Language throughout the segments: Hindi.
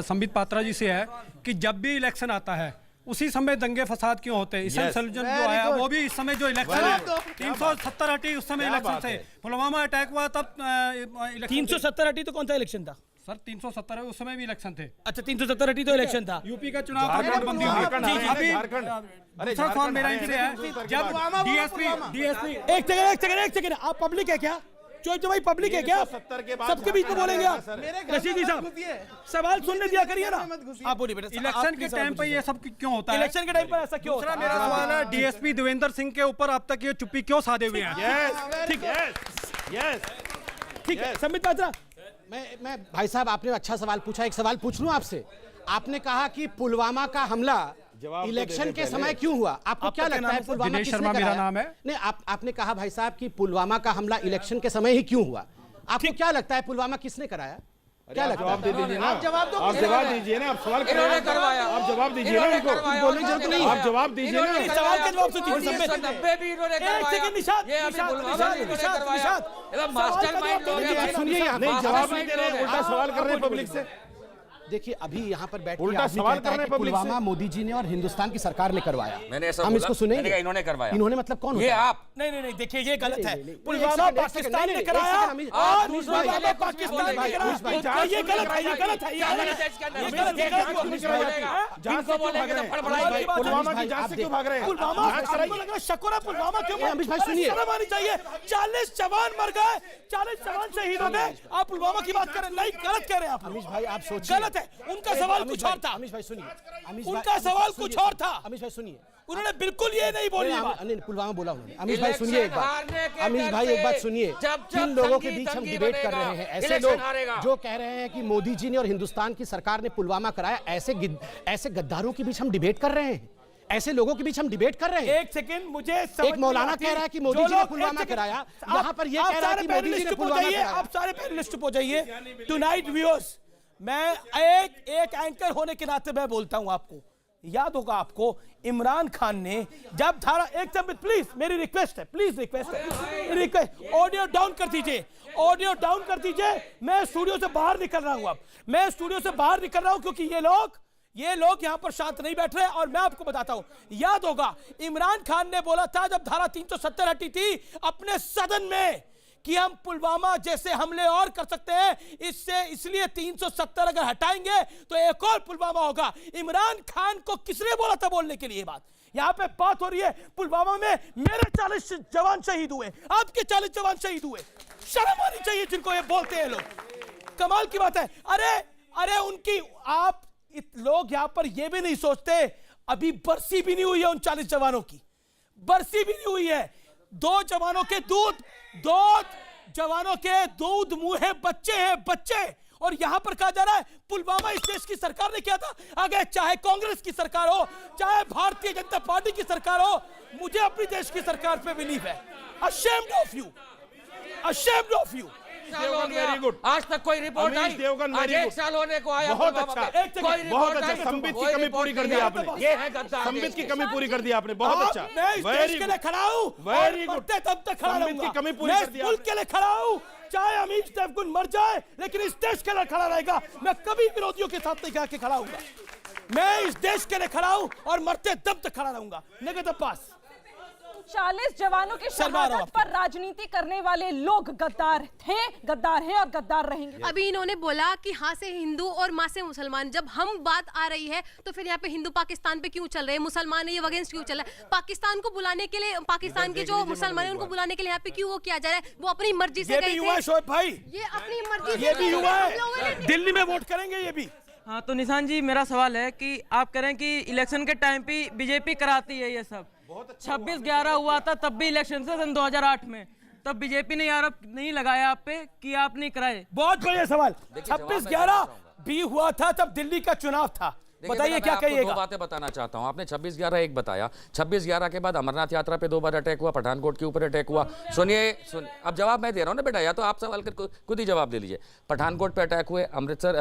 संबित पात्रा जी से है कि जब भी इलेक्शन आता है उसी समय दंगे फसाद क्यों होते हैं? ईशान सलूजन जो आया वो भी इस समय जो इलेक्शन है 370 हटी उस समय इलेक्शन थे। पुलवामा अटैक हुआ तब 370 हटी तो कौन सा इलेक्शन था? सर 370 है उस समय भी इलेक्शन थे। अच्छा 370 हटी तो इलेक्शन था। यूपी का चुनाव था, नोटबंदी हुई। अभी दूसरा सवाल मेरा इनसे है, जब डीएसपी एक सेकंड आप पब्लिक है क्या? जो भाई पब्लिक है क्या? सबके बीच में बोलेंगे आप? रशीदी साहब सवाल सुनने दिया करिए ना। आप बोलिए बेटा। इलेक्शन के टाइम पर ये सब क्यों होता है? इलेक्शन के टाइम पर ऐसा क्यों होता है? मेरा सवाल है डीएसपी देवेंद्र सिंह के ऊपर अब तक ये चुप्पी क्यों साधे हुए हैं? ठीक है संबित पात्रा। मैं भाई साहब आपने अच्छा सवाल पूछा, एक सवाल पूछ लूं आपसे। आपने कहा कि पुलवामा का हमला इलेक्शन के समय क्यों हुआ? आपको क्या लगता है पुलवामा किसने कराया? नाम है। नहीं आपने कहा भाई साहब कि पुलवामा का हमला इलेक्शन के समय ही क्यों हुआ? आपको क्या लगता है पुलवामा किसने कराया? क्या लगता है? जवाब दे दीजिए ना। आप जवाब दो। आप जवाब दीजिए ना। आप सवाल इन्होंने करवाया। आप जवाब दीजिए ना उनको। बोलने जरूरत नहीं है। आप जवाब दीजिए ना। सवाल का जवाब तो 1990 भी इन्होंने करवाया। ये अभी पुलवामा भी इन्होंने करवाया। एकदम मास्टरमाइंड लोग हैं भाई। सुनिए यहाँ नहीं जवाब नहीं दे रहे, उल्टा सवाल कर रहे हैं पब्लिक से। देखिए अभी यहाँ पर बैठ के उल्टा आदमी सवाल कहता है करने कि पब्लिक से। पुलवामा मोदी जी ने और हिंदुस्तान की सरकार ने करवाया। मैंने ऐसा हम बोला? इसको मैंने सुनेंगे। कहा इन्होंने करवाया। इन्होंने मतलब कौन ये होता है? आप नहीं देखिए ये गलत है। नहीं, पुलवामा एक पाकिस्तान सेकंड, ने कराया और अमीश भाई, पुलवामा पाकिस्तान ने कराया। ये गलत है, ये गलत है, ये पुलवामा की जांच से क्यों भाग रहे हैं? पुलवामा आपको लग रहा है शक हो रहा है पुलवामा क्यों? अमीश भाई सुनिए। शर्म आनी चाहिए। 40 जवान मर गए, 40 जवान शहीद हो गए। आप पुलवामा की बात कर रहे हैं? नहीं गलत कह रहे हैं आप। अमीश भाई आप सोचिए। गलत है। उनका सवाल कुछ और था। अमीश भाई सुनिए। उनका सवाल कुछ और था। अमीश भाई सुनिए। उन्होंने बिल्कुल ये नहीं बोली बात। नहीं पुलवामा बोला उन्होंने। अमीश भाई सुनिए एक बात। अमीश भाई एक बात सुनिए। जिन लोगों के बीच हम डिबेट कर रहे हैं, ऐसे लोग जो कह रहे हैं कि मोदी जी ने और हिंदुस्तान की सरकार ने पुलवामा कराया, ऐसे गद्दारों के बीच हम डिबेट कर रहे हैं। ऐसे लोगों के बीच हम डिबेट कर रहे हैं। एक सेकंड मुझे एक मौलाना कह रहा है कि मोदी जी ने पुलवामा कराया, यहाँ पर ये कह रहा है कि मोदी जी ने पुलवामा कराया। आप सारे पैनलिस्ट चुप हो जाइए। टुनाइट व्यूअर्स, मैं एक एंकर होने के नाते मैं बोलता हूं आपको, याद होगा आपको इमरान खान ने जब धारा एक संबित प्लीज मेरी रिक्वेस्ट है, प्लीज रिक्वेस्ट है, रिक्वेस्ट ऑडियो डाउन कर दीजिए, ऑडियो डाउन कर दीजिए। मैं स्टूडियो से बाहर निकल रहा हूं। अब मैं स्टूडियो से बाहर निकल रहा हूं क्योंकि ये लोग यहां पर शांत नहीं बैठ रहे। और मैं आपको बताता हूं, याद होगा इमरान खान ने बोला था जब धारा 370 हटी थी अपने सदन में कि हम पुलवामा जैसे हमले और कर सकते हैं, इसलिए 370 अगर हटाएंगे तो एक और पुलवामा होगा। इमरान खान को किसने बोला था बोलने के लिए? बात यहां पे बात हो रही है पुलवामा में मेरे 40 जवान शहीद हुए, आपके 40 जवान शहीद हुए। शर्म आनी चाहिए जिनको ये बोलते हैं लोग। कमाल की बात है। अरे उनकी आप लोग यहां पर ये भी नहीं सोचते, अभी बरसी भी नहीं हुई है उन 40 जवानों की, बरसी भी नहीं हुई है। दो जवानों के दूध मुंह बच्चे हैं, बच्चे। और यहां पर कहा जा रहा है पुलवामा इस देश की सरकार ने किया था। आगे चाहे कांग्रेस की सरकार हो, चाहे भारतीय जनता पार्टी की सरकार हो, मुझे अपनी देश की सरकार पे बिलीव है। Ashamed of you, ashamed of you. Very good. आज तक कोई रिपोर्ट आई? आज 1 साल होने को आया। बहुत अच्छा, बहुत अच्छा। संबित की कमी पूरी कर दी आपने। ये है गद्दार। संबित की कमी पूरी कर दी आपने, बहुत अच्छा। मैं इस देश के लिए खड़ा हूं, वेरी गुड। तब तक खड़ा संबित की रहूंगा। कमी पूरी मैं कर दी इस मुल्क के लिए खड़ा हूं, चाहे अमीर तैफगुन मर जाए लेकिन इस देश के लिए खड़ा रहेगा। मैं कभी विरोधियों के साथ नहीं जाके खड़ा हूंगा। मैं इस देश के लिए खड़ा हूं और मरते दम तक खड़ा रहूंगा। नेगेटिव पास 40 जवानों की शहादत पर राजनीति करने वाले लोग गद्दार थे, गद्दार हैं और गद्दार रहेंगे। अभी इन्होंने बोला कि हाँ से हिंदू और माँ से मुसलमान। जब हम बात आ रही है तो फिर यहाँ पे हिंदू पाकिस्तान पे क्यों चल रहे हैं, मुसलमान है ये अगेंस्ट क्यों चल रहा है? पाकिस्तान को बुलाने के लिए, पाकिस्तान के जो मुसलमान है उनको बुलाने के लिए यहाँ पे क्यों वो किया जा रहा है? वो अपनी मर्जी से गए थे। शोएब भाई ये अपनी मर्जी ये भी हुआ है, दिल्ली में वोट करेंगे ये भी। हाँ तो निशान जी मेरा सवाल है कि आप कह रहे हैं कि इलेक्शन के टाइम पे बीजेपी कराती है ये सब। 26/11 हुआ था तब भी इलेक्शन से सन 2008 में, तब बीजेपी ने आरोप नहीं लगाया आप पे कि आप नहीं कराए। बहुत बढ़िया सवाल। 26/11 भी हुआ था तब दिल्ली का चुनाव था, बताइए क्या कहिएगा? दो बातें बताना चाहता हूं। आपने 26/11 एक बताया, 26/11 के बाद अमरनाथ यात्रा पे 2 बार अटैक हुआ, पठानकोट के ऊपर अटैक हुआ। सुनिए अब जवाब मैं दे रहा हूं ना बेटा, या तो आप सवाल कर खुद ही जवाब दे लीजिए। पठानकोट पे अटैक हुए, अमृतसर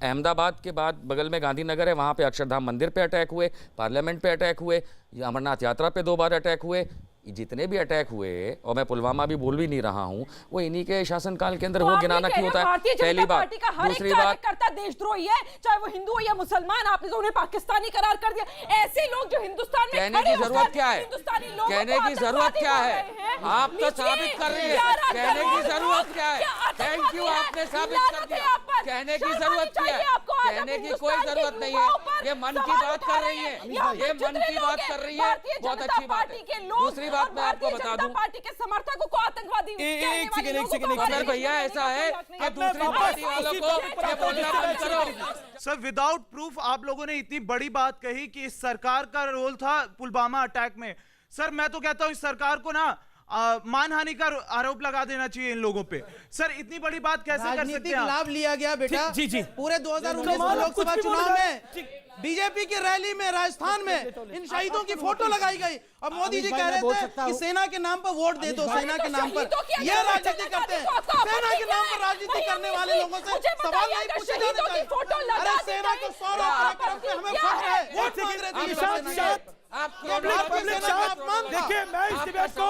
अहमदाबाद के बाद बगल में गांधीनगर है वहां पे अक्षरधाम मंदिर पे अटैक हुए, पार्लियामेंट पे अटैक हुए, अमरनाथ यात्रा पे 2 बार अटैक हुए। जितने भी अटैक हुए, और मैं पुलवामा भी बोल भी नहीं रहा हूं, वो इन्हीं के शासनकाल के अंदर हो गिनाना क्यों होता है? पहली बात। दूसरी बात, करता देशद्रोही है, चाहे वो हिंदू हो या मुसलमान। आपने तो उन्हें पाकिस्तानी करार कर दिया। ऐसे लोग जो हिंदुस्तान में कहने की जरूरत क्या है? कहने की जरूरत क्या है? आप तो साबित कर रही है। कहने की जरूरत क्या है? थैंक यू, आपने साबित कर दिया। कहने की जरूरत क्या है? कहने की कोई जरूरत नहीं है। ये मन की बात कर रही है, ये मन की बात कर रही है, बहुत अच्छी बात है। दूसरी बात मैं आपको बता दूं, पार्टी के समर्थकों को आतंकवादी अगर भैया ऐसा है कि दूसरी पार्टी वालों को ये बोलना बंद करो। सर, विदाउट प्रूफ आप लोगों ने इतनी बड़ी बात कही कि इस सरकार का रोल था पुलवामा अटैक में। सर, मैं तो कहता हूं इस सरकार को ना मानहानि का आरोप लगा देना चाहिए इन लोगों पे। सर, इतनी बड़ी बात कैसे कर सकते हैं? लाभ लिया गया बेटा। जी जी, पूरे 2019 लोकसभा चुनाव में बीजेपी की रैली में राजस्थान में इन शहीदों की फोटो लगाई गई और मोदी जी कह रहे थे कि सेना के नाम पर वोट दे दो, सेना के नाम पर। ये राजनीति करते हैं। सेना के नाम पर राजनीति करने वाले लोगों से सवाल नहीं पूछे जाने चाहिए। अरे सेना को 100 रुपए हमें फर्क है, वोट मांग रहे थे। देखिए मैं इस डिबेट को